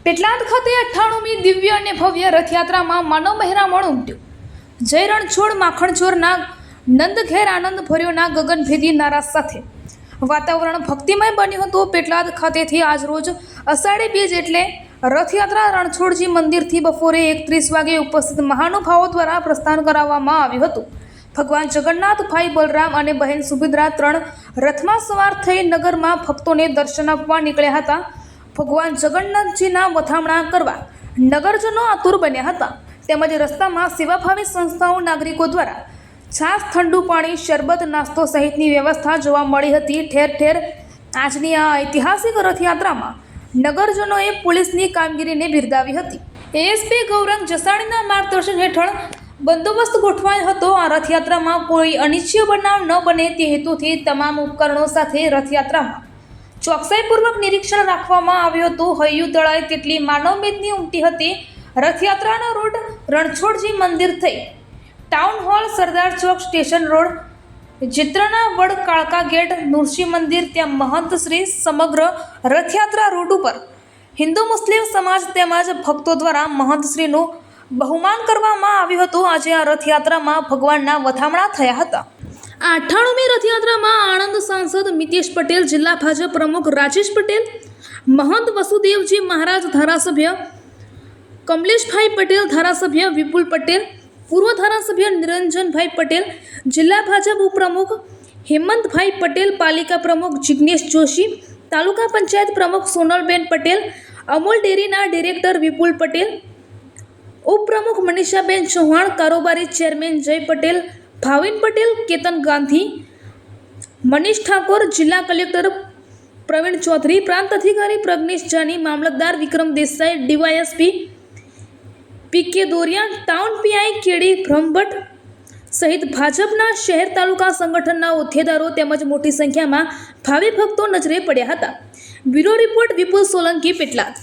પેટલાદ ખાતે 98મી દિવ્ય અને ભવ્ય રથયાત્રામાં માનવ મહેરામણ ઉમટ્યું. જય રણછોડ માખણચોરના નંદ ઘેર આનંદ ભર્યોના ગગનભેદી નારા સાથે વાતાવરણ ભક્તિમય બન્યું હતું. પેટલાદ ખાતેથી આજરોજ અષાઢી બીજ એટલે રથયાત્રા રણછોડજી મંદિરથી બપોરે 31 વાગે ઉપસ્થિત મહાનુભાવો દ્વારા પ્રસ્થાન કરાવવામાં આવ્યું હતું. ભગવાન જગન્નાથ, ભાઈ બલરામ અને બહેન સુભદ્રા 3 રથમાં સવાર થઈ નગરમાં ભક્તોને દર્શન આપવા નીકળ્યા હતા. ભગવાન જગન્નાથજીના વધામણા કરવા નગરજનો આતુર બન્યા હતા. તેમજ રસ્તામાં સેવાભાવી સંસ્થાઓ નાગરિકો દ્વારા છાશ, ઠંડુ પાણી, શરબત, નાસ્તો સહિતની વ્યવસ્થા જોવા મળી હતી. ઠેર ઠેર આજની આ ઐતિહાસિક રથયાત્રામાં નગરજનોએ પોલીસની કામગીરીને બિરદાવી હતી. એએસપી ગૌરંગ જસાણીના માર્ગદર્શન હેઠળ બંદોબસ્ત ગોઠવાયો હતો. આ રથયાત્રામાં કોઈ અનિચ્છનીય બનાવ ન બને તે હેતુથી તમામ ઉપકરણો સાથે રથયાત્રામાં ચોકસાઈપૂર્વક નિરીક્ષણ રાખવામાં આવ્યું હતું. હૈયું દળાય તેટલી માનવ મેદની ઉમટી હતી. રથયાત્રાનો રૂટ રણછોડજી મંદિર થઈ ટાઉન હોલ, સરદાર ચોક, સ્ટેશન રોડ, ચિત્રના વડ, કાળકા ગેટ, નુરસિંહ મંદિર, ત્યાં મહંત શ્રી સમગ્ર રથયાત્રા રૂટ ઉપર હિન્દુ મુસ્લિમ સમાજ તેમજ ભક્તો દ્વારા મહંતશ્રીનું બહુમાન કરવામાં આવ્યું હતું. આજે આ રથયાત્રામાં ભગવાનના વધામણા થયા હતા. આ 98મી રથયાત્રામાં આણંદ સાંસદ મિતેશ પટેલ, જિલ્લા ભાજપ પ્રમુખ રાજેશ પટેલ, મહંત વસુદેવજી મહારાજ, ધારાસભ્ય કમલેશભાઈ પટેલ, ધારાસભ્ય વિપુલ પટેલ, પૂર્વ ધારાસભ્ય નિરંજનભાઈ પટેલ, જિલ્લા ભાજપ ઉપપ્રમુખ હેમંતભાઈ પટેલ, પાલિકા પ્રમુખ જિગ્નેશ જોશી, તાલુકા પંચાયત પ્રમુખ સોનલબેન પટેલ, અમૂલ ડેરીના ડિરેક્ટર વિપુલ પટેલ, ઉપપ્રમુખ મનીષાબેન ચૌહાણ, કારોબારી ચેરમેન જય પટેલ, ભાવિન પટેલ, કેતન ગાંધી, મનીષ ઠાકોર, જિલ્લા કલેક્ટર પ્રવીણ ચૌધરી, પ્રાંત અધિકારી પ્રજ્ઞેશ જાની, મામલતદાર વિક્રમ Desai, DYSP PK Doriya, town PI કેડી Brahmbhatt સહિત ભાજપના શહેર તાલુકા સંગઠનના હોદ્દેદારો તેમજ મોટી સંખ્યામાં ભાવિ ભક્તો નજરે પડ્યા હતા. બ્યુરો રિપોર્ટ, વિપુલ સોલંકી, પેટલાદ.